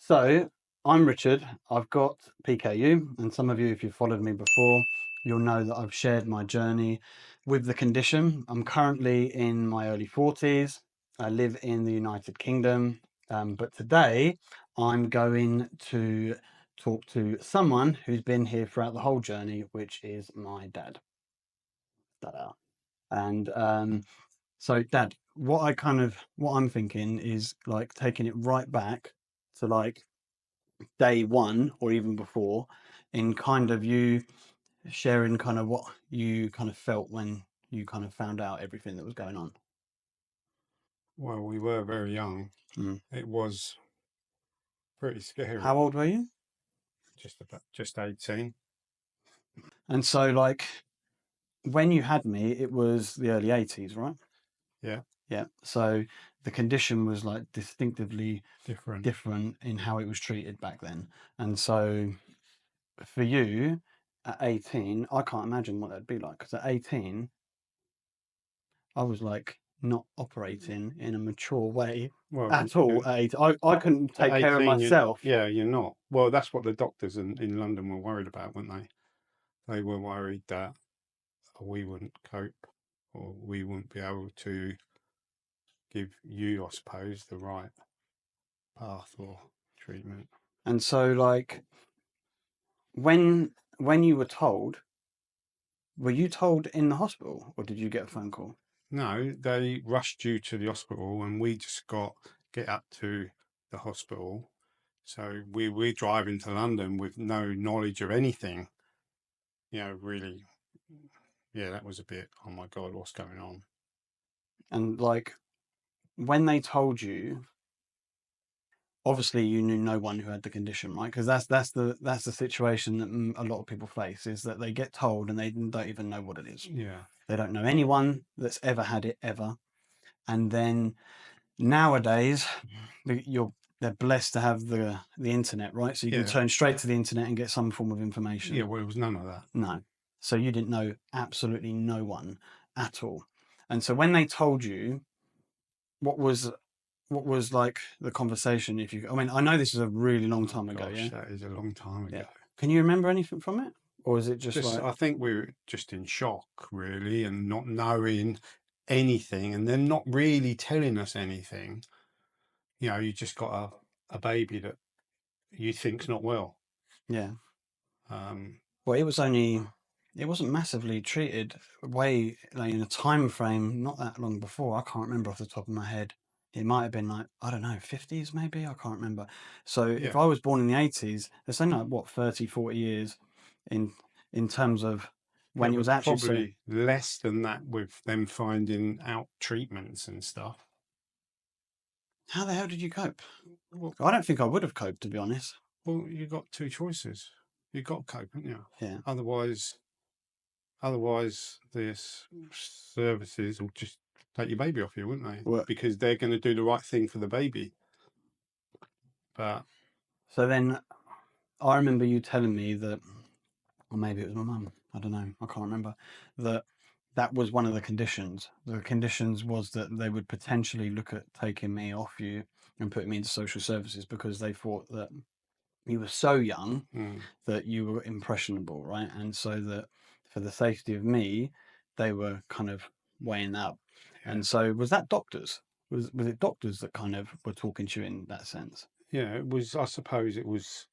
So I'm Richard. I've got PKU, and some of you, if you've followed me before, you'll know that I've shared my journey with the condition. I'm currently in my early 40s. I live in the United Kingdom, but today I'm going to talk to someone who's been here throughout the whole journey, which is my dad. Ta-da. And so, Dad, what I'm thinking is like taking it right back to like day one or even before, in kind of you sharing kind of what you kind of felt when you kind of found out everything that was going on. Well, we were very young. Mm. It was pretty How scary. old were you? Just 18. And so, like, when you had me, it was the early 80s, right? Yeah, Yeah. So the condition was like distinctively different. different in how it was treated back then. And so for you at 18, I can't imagine what that'd be like, because at 18, I was like not operating in a mature way Well, at all at 18. I couldn't at take care of 18, myself. you're not. Well, that's what the doctors in London were worried about, weren't they? They were worried that we wouldn't cope or we wouldn't be able to give you, I suppose, the right path or treatment. And so like when you were you told in the hospital or did you get a phone call? No, they rushed you to the hospital and we just get up to the hospital. So we're driving to London with no knowledge of anything. Really, yeah, that was a bit, oh my God, what's going on? And like when they told you, obviously you knew no one who had the condition, right? Because that's the situation that a lot of people face, is that they get told and they don't even know what it is. Yeah, They don't know anyone that's ever had it ever. And then nowadays, you're they're blessed to have the internet, right? So you can yeah, turn straight to the internet and get some form of yeah. information. Well, it was none of that. No. So you didn't know absolutely no one at all. And so when they told you, what was what was like the conversation? If you, I mean, I know this is a really long Oh time ago, gosh, yeah, that is a long time yeah. ago. Can you remember anything from it, or is it just Just, like, I think we were just in shock, really, and not knowing anything, and then not really telling us anything. You just got a baby that you think's not well. yeah? Um, Well, it wasn't massively treated way like in a time frame not that long before. I can't remember off the top of my head. It might have been like, I don't know, 50s maybe. I can't remember. So if yeah, I was born in the 80s, there's only like what 30, 40 years in in terms of yeah, when it was but actually. So probably less than that with them finding out treatments and stuff. how the hell did you cope? Well, I don't think I would have coped, to be honest. well, you got two choices. You got to cope, haven't you? Yeah. Otherwise, otherwise, this services will just take your baby off you, wouldn't they? Well, Because they're going to do the right thing for the baby. But so then I remember you telling me that, or maybe it was my mum. I don't know. I can't remember that. That was one of the conditions. The conditions was that they would potentially look at taking me off you and putting me into social services because they thought that you were so young mm, that you were impressionable, right? And so that for the safety of me, they were kind of weighing that up. yeah, And so was that doctors? Was it doctors that kind of were talking to you in that sense? yeah, it was. I suppose it was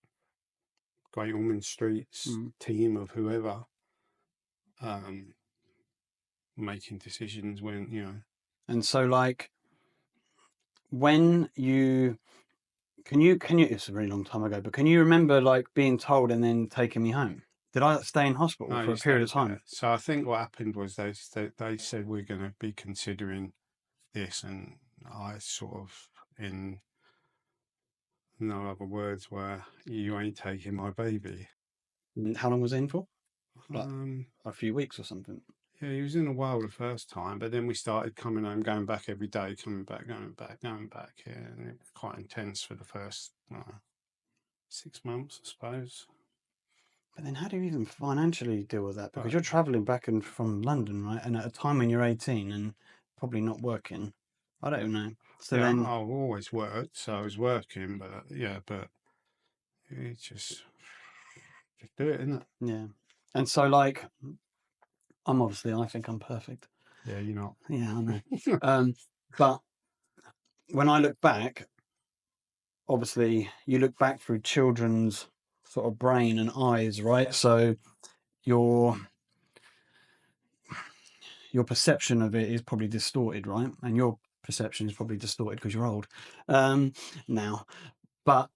Great Ormond Street's Mm. team of whoever um, making decisions when And so like when you can you it's a really long time ago, but can you remember like being told and then taking me home? Did I stay in hospital No, for you a period of stayed time? there. So I think what happened was they said we're going to be considering this, and I sort of, in no other words, were you ain't taking my baby. How long was it in for? Like Um, a few weeks or something. yeah, he was in a while the first time, but then we started coming home, going back every day, coming back, going back, going back. Yeah, and it was quite intense for the first 6 months, I suppose. But then how do you even financially deal with that? Because But you're traveling back and from London, right? And at a time when you're 18 and probably not working. I don't even know. So yeah, then, I've always worked, so I was working, but yeah, but it's just do it, isn't it? Yeah. And so, like, I think I'm perfect. Yeah, you're not. Yeah, I know. But when I look back, obviously, you look back through children's sort of brain and eyes, right? So your perception of it is probably distorted, right? And your perception is probably distorted because you're old now. But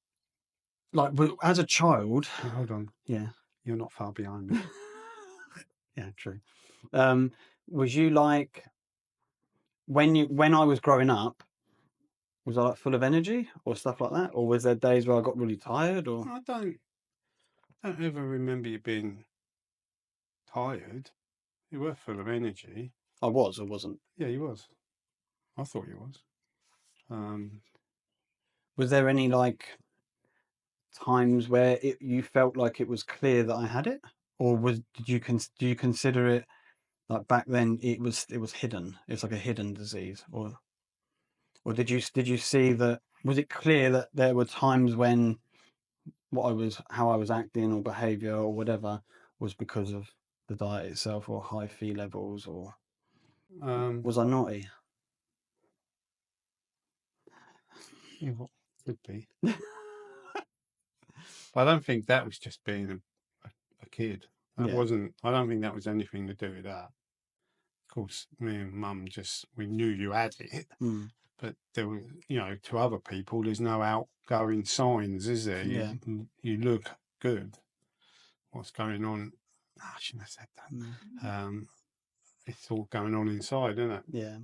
like as a child, Oh, hold on, yeah, you're not far behind me. yeah, true. Was you like when I was growing up? Was I like full of energy or stuff like that, or was there days where I got really tired? Or I don't ever remember you being tired. You were full of energy. I was or wasn't? Yeah, you was. I thought you was. Was there any like times where you felt like it was clear that I had it, or do you consider it like back then it was hidden? It's like a hidden disease, or did you see that? Was it clear that there were times when how I was acting or behaviour or whatever was because of the diet itself or high phe levels, or Um, was I naughty? yeah, what could be. But I don't think that was just being a kid. That Yeah. wasn't. I don't think that was anything to do with that. Of course, me and Mum we knew you had it, Mm. but there was, to other people, there's no outgoing signs, is there? Yeah. You look good. What's going on? I shouldn't have said Mm. that. It's all going on inside, isn't it? Yeah.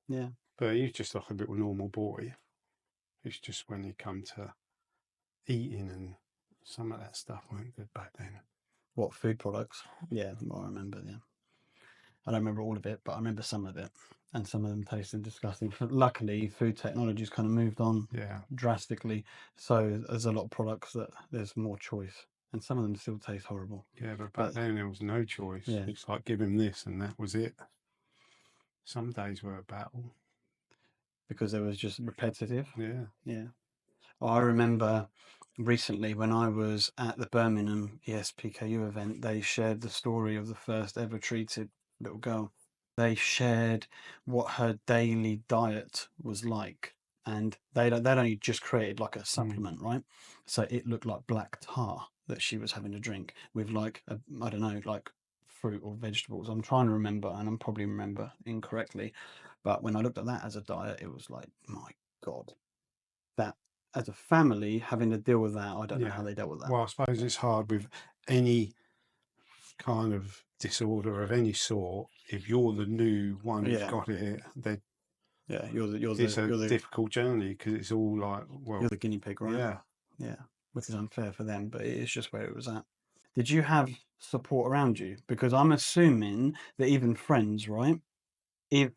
Yeah. But he's just like a little normal boy. It's just when you come to eating and some of that stuff weren't good back then. What food products? Yeah, well, I remember. Yeah, I don't remember all of it, but I remember some of it, and some of them tasted disgusting. Luckily, food technology's kind of moved on Yeah, drastically, so there's a lot of products that there's more choice, and some of them still taste horrible. yeah, but back But then there was no choice. yeah, It's like give him this and that was it. Some days were a battle. because it was just repetitive. Yeah. Yeah. I remember recently when I was at the Birmingham PKU event, they shared the story of the first ever treated little girl. They shared what her daily diet was like, and they'd only just created like a Mm. supplement, right? So it looked like black tar that she was having to drink with like I don't know, like fruit or vegetables. I'm trying to remember, and I'm probably remember incorrectly, but when I looked at that as a diet, it was like, my God, that as a family having to deal with that, I don't know how Yeah. they dealt with that. Well, I suppose it's hard with any kind of disorder of any sort. If you're the new one who's Yeah, got it, then yeah, it's a difficult journey because it's all like, you're well, the guinea pig, right? yeah. Yeah, which is unfair for them, but it is just where it was at. Did you have support around you? Because I'm assuming that even friends, right? If,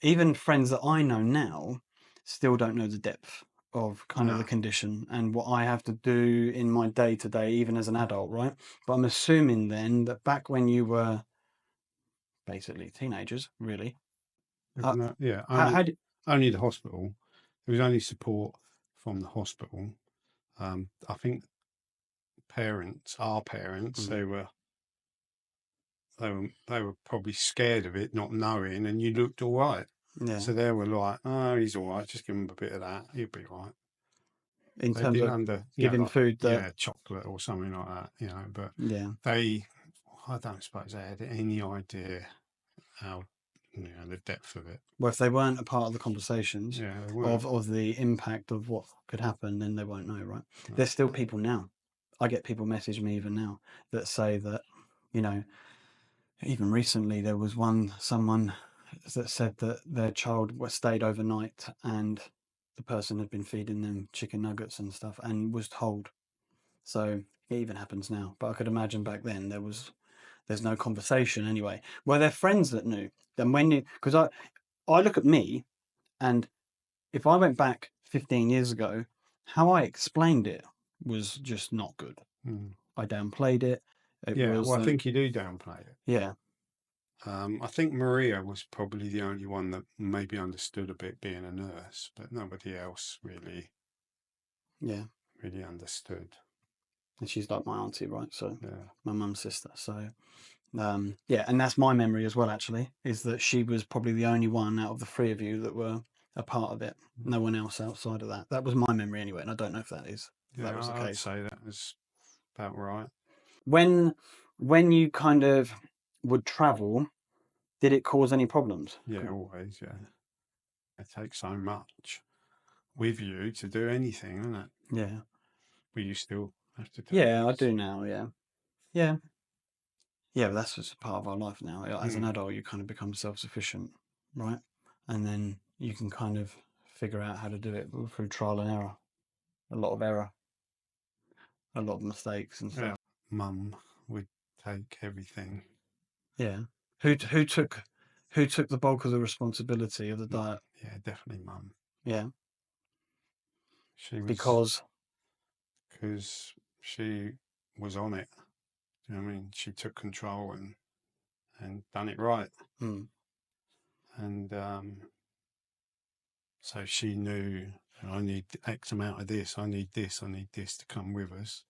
even friends that I know now still don't know the depth of kind of the No, condition and what I have to do in my day to day, even as an adult, right? But I'm assuming then that back when you were basically teenagers, really, there was uh, no, yeah, how did, only the hospital. There was only support from the hospital. I think our parents, mm, they were probably scared of it, not knowing, and you looked all right. yeah, So they were like, "Oh, he's all right. Just give him a bit of that. He'll be right." in They terms didn't of giving like food that, yeah, chocolate or something like that, But yeah, they, I don't suppose they had any idea how, the depth of it. well, if they weren't a part of the conversations Yeah, they weren't. of the impact of what could happen, then they won't know, right? No. There's still people now. I get people message me even now that say that, you know, even recently there was someone that said that their child was stayed overnight and the person had been feeding them chicken nuggets and stuff and was told. So it even happens now. But I could imagine back then there's no conversation anyway. Were there friends that knew? Then when you, because I look at me, and if I went back 15 years ago, how I explained it was just not good. Mm. I downplayed it. It Yeah, well, I wasn't, think you do downplay it. yeah, I think Maria was probably the only one that maybe understood a bit being a nurse, but nobody else really, yeah. really understood. and she's like my auntie, right? So Yeah. my mum's sister. So yeah, and that's my memory as well. Actually, is that she was probably the only one out of the three of you that were a part of it. No one else outside of that. That was my memory anyway, and I don't know if that Yeah, was the I'd case. say that was about right. When when you kind of would travel, did it cause any problems? Yeah, always. Yeah, it takes so much with you to do anything, isn't it? Yeah, But you still have to do yeah, I this. do now. Yeah, yeah, yeah. But that's just part of our life now. As an Mm. adult, you kind of become self-sufficient, right? And then you can kind of figure out how to do it through trial and error. A lot of error, a lot of mistakes and Yeah, stuff. mum would take everything. Yeah. Who took the bulk of the responsibility of the Mum, diet? yeah, definitely mum. Yeah, She was because because she was on it. You know what I mean? She took control and done it right. hmm, And so she knew I need X amount of this, I need this, I need this to come with us.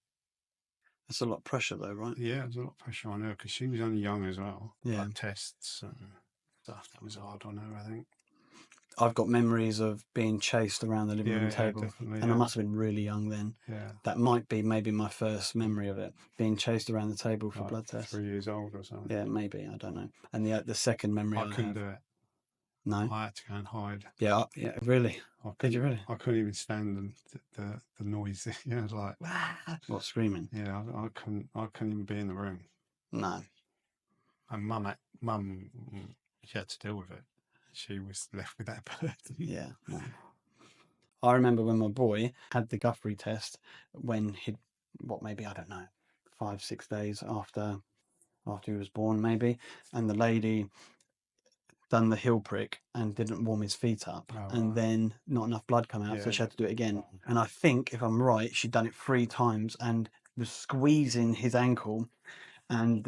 it's a lot of pressure though, right? Yeah, there's a lot of pressure on her because she was only young as well. Yeah. Blood tests and stuff. That was hard on her, I think. I've got memories of being chased around the living room Yeah, yeah, table, definitely. and I Yeah, must have been really young then. yeah. That might be maybe my first memory of it, being chased around the table for Like blood tests. 3 years old or something. Yeah, maybe, I don't know. And the second memory I I couldn't have, do it. no, I had to go and hide. yeah, yeah, really? I Did you couldn't. really? I couldn't even stand the noise. You know, like What, screaming? yeah, I couldn't. I couldn't even be in the room. No, And mum, she had to deal with it. She was left with that burden. yeah, no. I remember when my boy had the Guthrie test when he'd, what, maybe, I don't know, 5, 6 days after he was born, maybe, and the lady done the heel prick and didn't warm his feet up, Oh, and right. then not enough blood come out, so Yeah. she had to do it again. And I think, if I'm right, she'd done it 3 times and was squeezing his ankle, and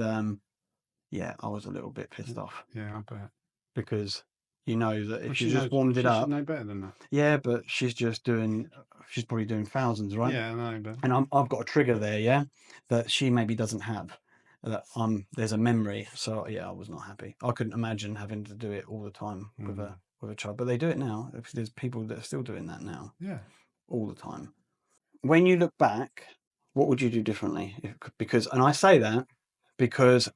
yeah, I was a little bit pissed off Yeah, I bet. because you know that Well, if you just warmed it she should up, know better than that. yeah, but she's probably doing thousands, right? Yeah, I know, but And I've got a trigger there, yeah, that she maybe doesn't have. That there's a memory, so yeah, I was not happy. I couldn't imagine having to do it all the time with a child, but they do it now. There's people that are still doing that now yeah. all the time. When you look back, what would you do differently? Because, and I say that because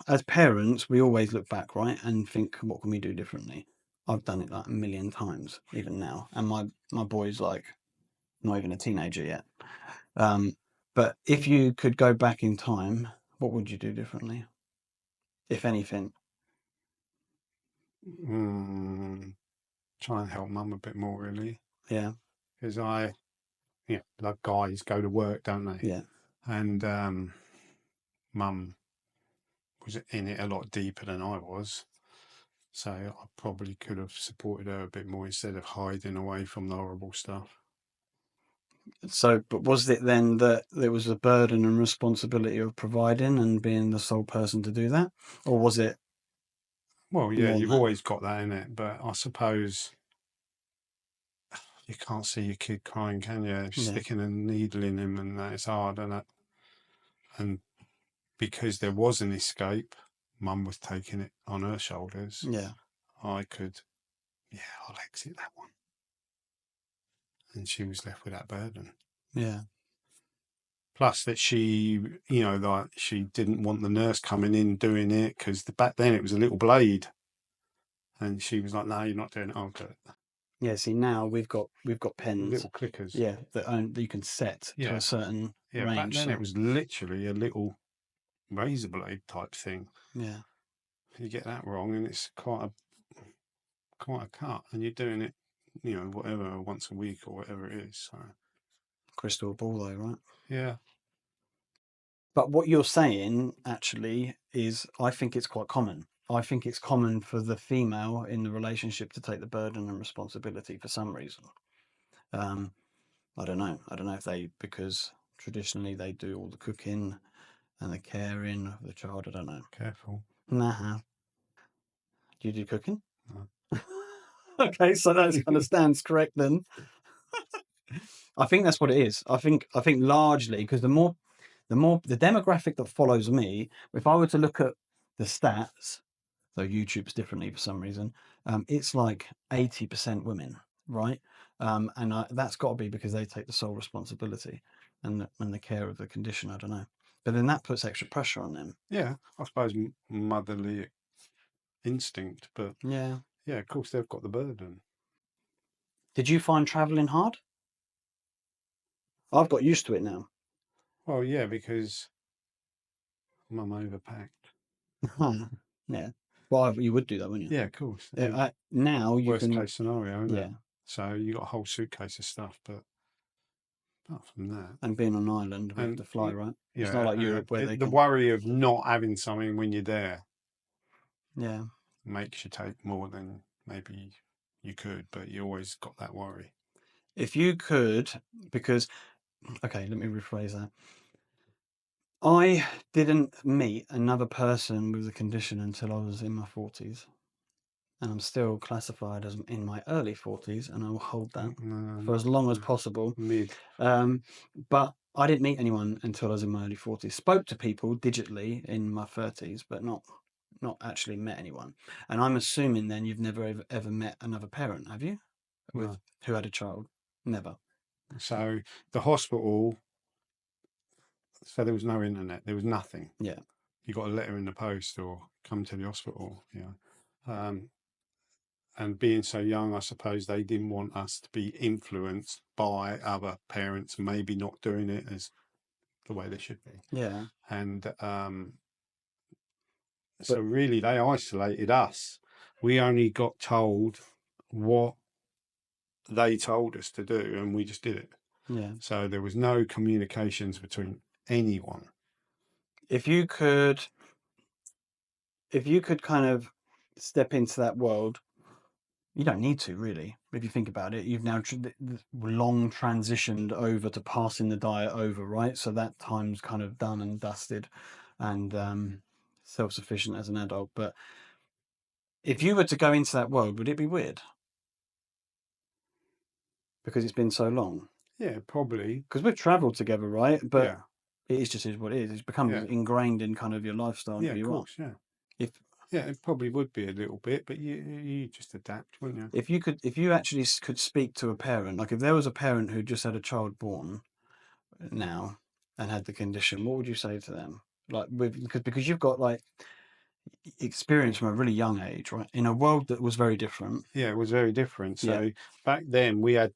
as parents, we always look back, right, and think, what can we do differently? I've done it like a million times, even now, and my boy's like not even a teenager yet. But if you could go back in time, what would you do differently, if anything? Try and help mum a bit more, really, Yeah, because like guys go to work, don't they? yeah, And mum was in it a lot deeper than I was. So I probably could have supported her a bit more instead of hiding away from the horrible stuff. so, but was it then that there was a burden and responsibility of providing and being the sole person to do that, or was it Well, yeah, more than you've that? always got that in it, but I suppose you can't see your kid crying, can you? Yeah, Sticking a needle in him and that, it's hard, and and because there was an escape, mum was taking it on her shoulders. yeah, I could, yeah, I'll exit that one, and she was left with that burden. yeah. Plus that she, like she didn't want the nurse coming in doing it because back then it was a little blade, and she was like, "No, you're not doing it. I'll do it." Yeah, see, now we've got pens, Little clickers. yeah, that you can set to a Yeah, certain yeah. Back range. then it So was literally a little razor blade type thing. yeah, You get that wrong, and it's quite a cut, and you're doing it, whatever, once a week or whatever it is. So crystal ball though, right? yeah, But what you're saying actually is, I think it's quite common. I think it's common for the female in the relationship to take the burden and responsibility for some reason. Um, I don't know. I don't know if because traditionally they do all the cooking and the caring of the child. I don't know. careful. Nah. Do you do cooking? No. Okay, so that kind of stands correct then. I think that's what it is. I think largely because the demographic that follows me, if I were to look at the stats, though YouTube's differently for some reason, it's like 80% women, right? That's got to be because they take the sole responsibility and the care of the condition. I don't know, but then that puts extra pressure on them. Yeah, I suppose motherly instinct, but Yeah. yeah, of course they've got the burden. Did you find traveling hard? I've got used to it now. Well, yeah, because mum overpacked. Yeah. Well, you would do that, wouldn't Yeah, of course. you? Now you Worst can. case scenario, isn't it? Yeah. So you got a whole suitcase of stuff, but apart from that, And being on an island, we have and to fly, right? It's not yeah, like Europe where they the can. worry of not having something when you're there Yeah. makes you take more than maybe you could, but you always got that worry. If you could, because okay, let me rephrase that. I didn't meet another person with a condition until I was in my 40s. And I'm still classified as in my early 40s, and I will hold that No, for as long as possible. mid. But I didn't meet anyone until I was in my early 40s. Spoke to people digitally in my 30s, but not actually met anyone. And I'm assuming then you've never ever met another parent, have you? With No. who had a child? Never. So the hospital, so there was no internet, there was nothing. Yeah. You got a letter in the post or come to the hospital, and being so young, I suppose they didn't want us to be influenced by other parents, maybe not doing it as the way they should be. Yeah. And But so really they isolated us. We only got told what they told us to do and we just did it. yeah. So there was no communications between anyone. If you could kind of step into that world, you don't need to really. If you think about it, you've now long transitioned over to passing the diet over, right? So that time's kind of done and dusted, and self-sufficient as an adult. But if you were to go into that world, would it be weird? Because it's been so long. Yeah, probably. Because we've travelled together, right? But Yeah, it is what it is. It's become yeah, ingrained in kind of your lifestyle and yeah, who of you are. course, yeah. If Yeah, it probably would be a little bit, but you just adapt, wouldn't you? if you actually could speak to a parent, like if there was a parent who just had a child born now and had the condition, what would you say to them? Like with because you've got like experience from a really young age, right? In a world that was very different. Yeah, it was very different. Yeah, So back then we had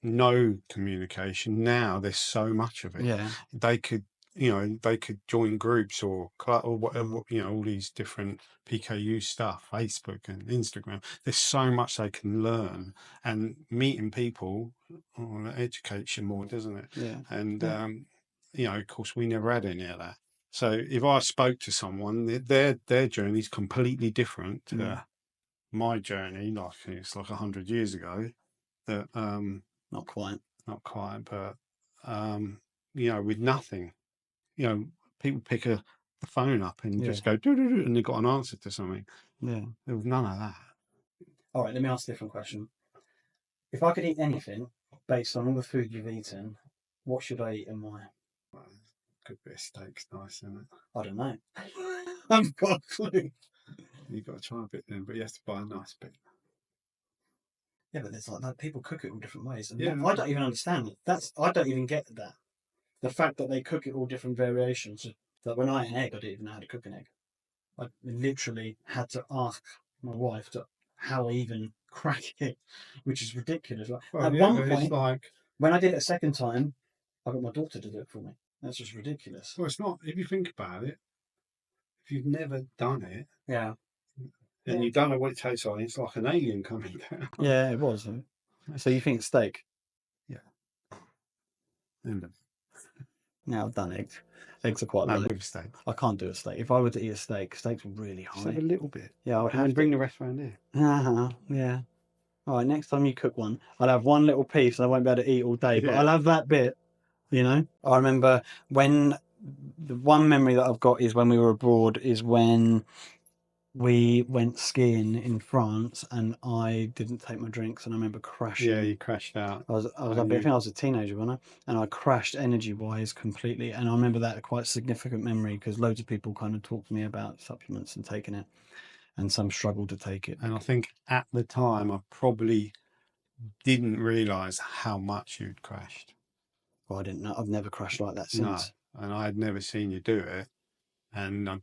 no communication. Now there's so much of it. yeah, They could, they could join groups or whatever, all these different PKU stuff, Facebook and Instagram. There's so much they can learn, and meeting people educates you more, doesn't it? yeah, And yeah. of course, we never had any of that. So if I spoke to someone, their journey is completely different Mm, to my journey. Like it's like 100 years ago. That not quite. not quite, but with nothing. People pick the phone up and Yeah, just go doo doo doo, and they've got an answer to something. yeah. There was none of that. All right, let me ask a different question. If I could eat anything based on all the food you've eaten, what should I eat and why? Well, good bit of steak's nice, isn't it? I don't know. I've got a clue. You've got to try a bit then, but you have to buy a nice bit. Yeah, but there's like that. People cook it all different ways, and Yeah, I don't even understand it. I don't even get that. The fact that they cook it all different variations. That when I ate an egg, I didn't even know how to cook an egg. I literally had to ask my wife to how I even crack it, which is ridiculous. Like, well, at yeah, one it's point, like, when I did it a second time, I got my daughter to do it for me. That's just ridiculous. well, it's not. If you think about it, if you've never done it Yeah. and Yeah. you don't know what it tastes like, it's like an alien coming down. Yeah, it was. So you think steak? Yeah. And Now I've done eggs. Eggs are quite no, low. with steak. I can't do a steak. If I were to eat a steak, steaks are really Just have a high. little bit. Yeah, I would And then have bring to. the rest around here. Yeah. All right, next time you cook one, I'll have one little piece and I won't be able to eat all day, but Yeah. I'll have that bit, I remember when the one memory that I've got is when we were abroad, is when we went skiing in France, and I didn't take my drinks, and I remember Yeah, crashing. you crashed out. I was up, I think You I was a teenager, wasn't I? And I crashed energy-wise completely. And I remember that a quite significant memory because loads of people kind of talked to me about supplements and taking it, and some struggled to take it. and I think at the time I probably didn't realise how much you'd crashed. Well, I didn't know. I've never crashed like that No, since. and I had never seen you do it, and I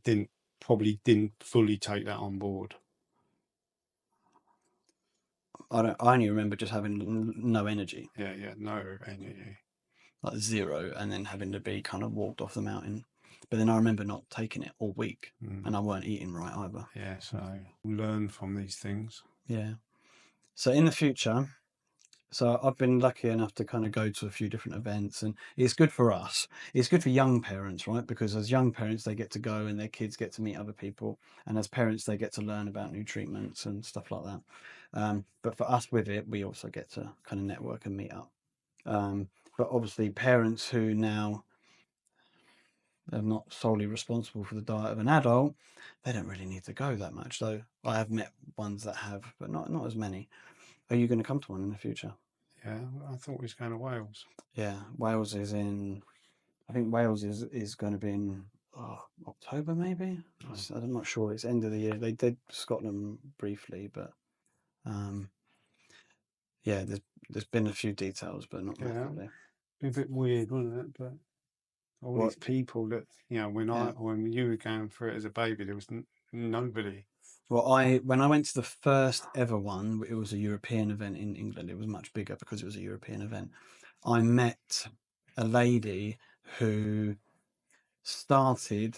probably didn't fully take that on board. I only remember just having no energy, Yeah, yeah, no energy. like zero, and then having to be kind of walked off the mountain. But then I remember not taking it all week, and I weren't eating right either. Yeah, so learn from these things. Yeah. So in the future, so I've been lucky enough to kind of go to a few different events, and it's good for us. It's good for young parents, right? Because as young parents, they get to go and their kids get to meet other people, and as parents, they get to learn about new treatments and stuff like that. But for us with it, we also get to kind of network and meet up. But obviously, parents who now are not solely responsible for the diet of an adult, they don't really need to go that much. Though I have met ones that have, but not as many. Are you going to come to one in the future? Yeah, I thought we was going to Wales. Yeah, Wales is in. I think Wales is going to be in October, maybe. I'm not sure. It's end of the year. They did Scotland briefly, but um, yeah, there's been a few details, but not Yeah, massively. be a bit weird, wasn't it? But all What? these people that Yeah. when you were going through it as a baby, there was nobody. Well, when I went to the first ever one, it was a European event in England. It was much bigger because it was a European event. I met a lady who started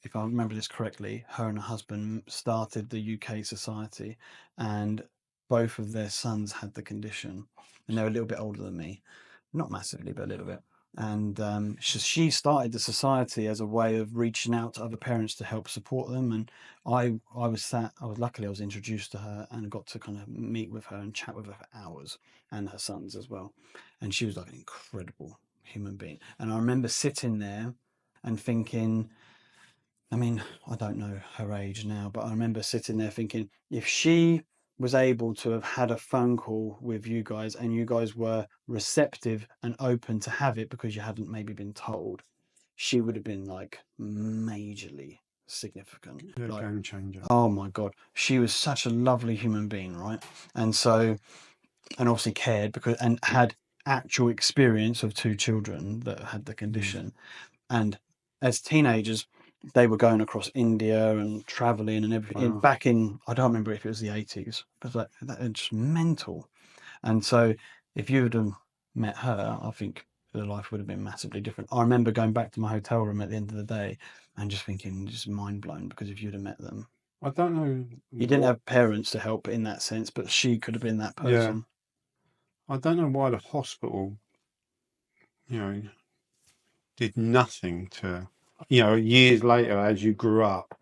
if I remember this correctly, her and her husband started the UK Society, and both of their sons had the condition, and they're a little bit older than me, not massively, but a little bit. And she started the society as a way of reaching out to other parents to help support them. And I was introduced to her and got to kind of meet with her and chat with her for hours, and her sons as well. And she was like an incredible human being. And I remember sitting there and thinking, I mean, I don't know her age now, but I remember sitting there thinking, if she was able to have had a phone call with you guys and you guys were receptive and open to have it because you hadn't maybe been told, she would have been like majorly significant. Yeah, Like, game changer. oh my God, she was such a lovely human being, right? And so, and obviously cared because, and had actual experience of two children that had the condition. And as teenagers, they were going across India and traveling and everything. Wow. Back in, I don't remember if it was the 80s, but like that it's just mental. And so, if you would have met her, I think the life would have been massively different. I remember going back to my hotel room at the end of the day and just thinking, just mind blown, because if you'd have met them, I don't know you didn't what. have parents to help in that sense, but she could have been that Yeah, person. I don't know why the hospital, you know, did nothing to, years later as you grew up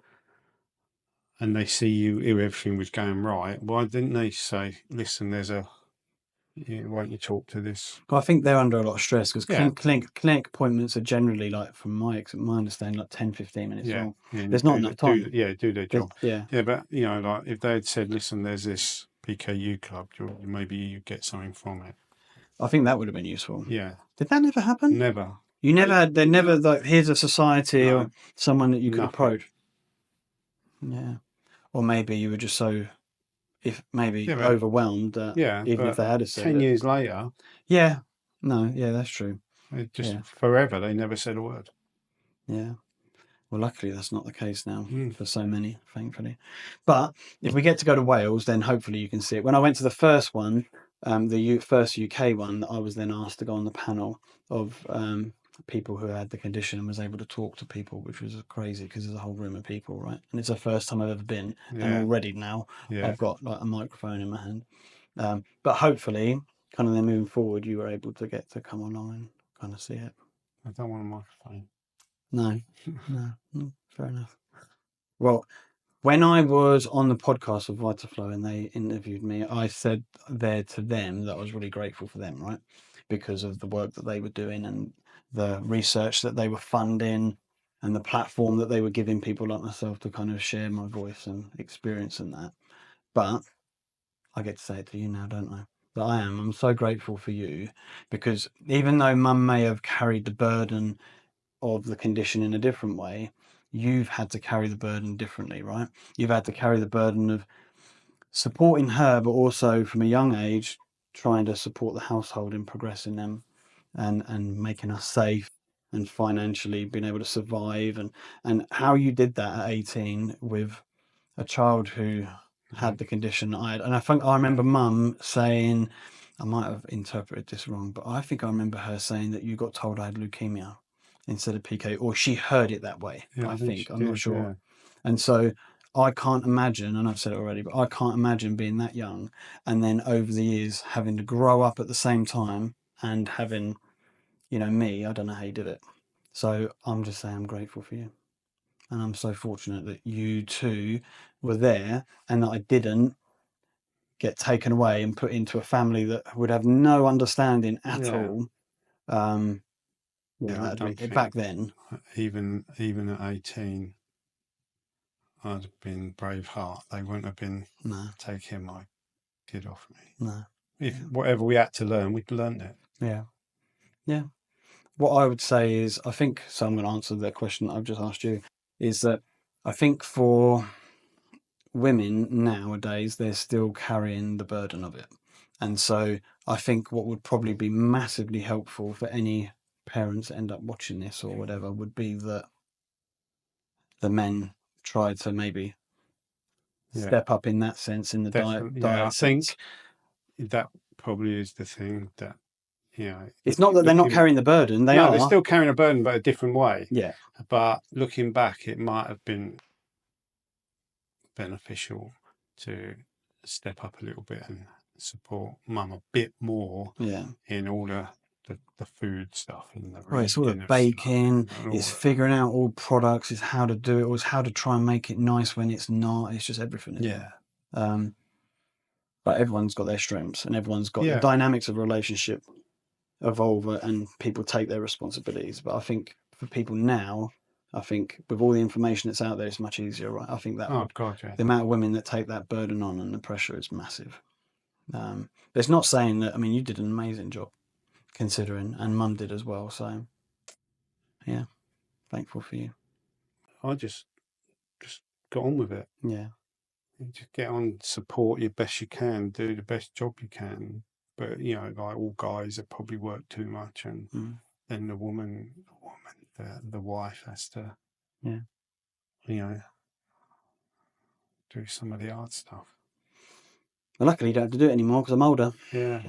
and they see you, everything was going right. Why didn't they say, listen, won't you talk to this? Well, I think they're under a lot of stress because Yeah, clinic appointments are generally like, from my understanding, like 10, 15 minutes yeah, long. yeah, and There's not enough time. do their job. Yeah, Yeah, but like if they had said, listen, there's this PKU club, maybe you get something from it. I think that would have been useful. Yeah, Did that never happen? never. You never had, they never like, here's a society or No, someone that you could nothing. approach. Yeah. Or maybe you were just so, if maybe Yeah, but overwhelmed that yeah, even if but they had said 10 it. years later, Yeah. No, yeah, that's true. it just Yeah. forever, they never said a word. Yeah. Well, luckily that's not the case now Mm, for so many, thankfully. But if we get to go to Wales, then hopefully you can see it. When I went to the first one, first UK one, I was then asked to go on the panel of people who had the condition and was able to talk to people, which was crazy because there's a whole room of people, right? And it's the first time I've ever been, and yeah, already now yeah. I've got like a microphone in my hand. But hopefully, kind of then moving forward, you were able to get to come online, kind of see it. I don't want a microphone. No, no, fair enough. Well, when I was on the podcast with Vitaflow and they interviewed me, I said there to them that I was really grateful for them, right? Because of the work that they were doing and the research that they were funding. and the platform that they were giving people like myself to kind of share my voice and experience and that. But I get to say it to you now, don't I? That I'm so grateful for you, because even though mum may have carried the burden of the condition in a different way, you've had to carry the burden differently, right? You've had to carry the burden of supporting her, but also from a young age, trying to support the household in progressing them and making us safe and financially being able to survive, and how you did that at 18 with a child who Yeah. had the condition I had. And I think I remember mum saying, I might have interpreted this wrong, but I think I remember her saying that you got told I had leukemia instead of PKU, or she heard it that way. Yeah, I I think she think, I'm not did. sure. Yeah. And so I can't imagine, and I've said it already, but I can't imagine being that young and then over the years having to grow up at the same time and having, me. I don't know how you did it. So I'm just saying I'm grateful for you. And I'm so fortunate that you too were there and that I didn't get taken away and put into a family that would have no understanding at Yeah. all. Yeah, I That'd don't be back think then. even at 18, I'd have been Braveheart. They wouldn't have been No, taking my kid off me. no. If Yeah. whatever we had to learn, we'd learned it. Yeah. Yeah. What I would say is, I think, so I'm going to answer the question I've just asked you, is that I think for women nowadays, they're still carrying the burden of it. And so I think what would probably be massively helpful for any parents that end up watching this or whatever would be that the men try to maybe Yeah, step up in that sense, in the definitely. Yeah, I diet sense. think that probably is the thing that, It's not that they're not looking, carrying the burden, they no, they're are. still carrying a burden, but a different way. Yeah. But looking back, it might have been beneficial to step up a little bit and support mum a bit more Yeah. in all the food stuff and the Well, it's all the reading of stuff baking, and it's all of that. figuring out all products, it's how to do it, or it's how to try and make it nice when it's not. It's just everything, isn't it? Yeah, But everyone's got their strengths and everyone's got the yeah. dynamics of a relationship evolve and people take their responsibilities. But I think for people now, I think with all the information that's out there, it's much easier, right? I think that Oh God, yeah. the amount of women that take that burden on and the pressure is massive. But it's not saying that, I mean, you did an amazing job considering, and mum did as well. So, yeah, thankful for you. I just got on with it. Yeah. You just get on, support you best you can, do the best job you can. But like all guys that probably work too much, and Mm, then the wife has to, yeah. you know, do some of the hard stuff. Well, luckily, you don't have to do it anymore because I'm older. Yeah.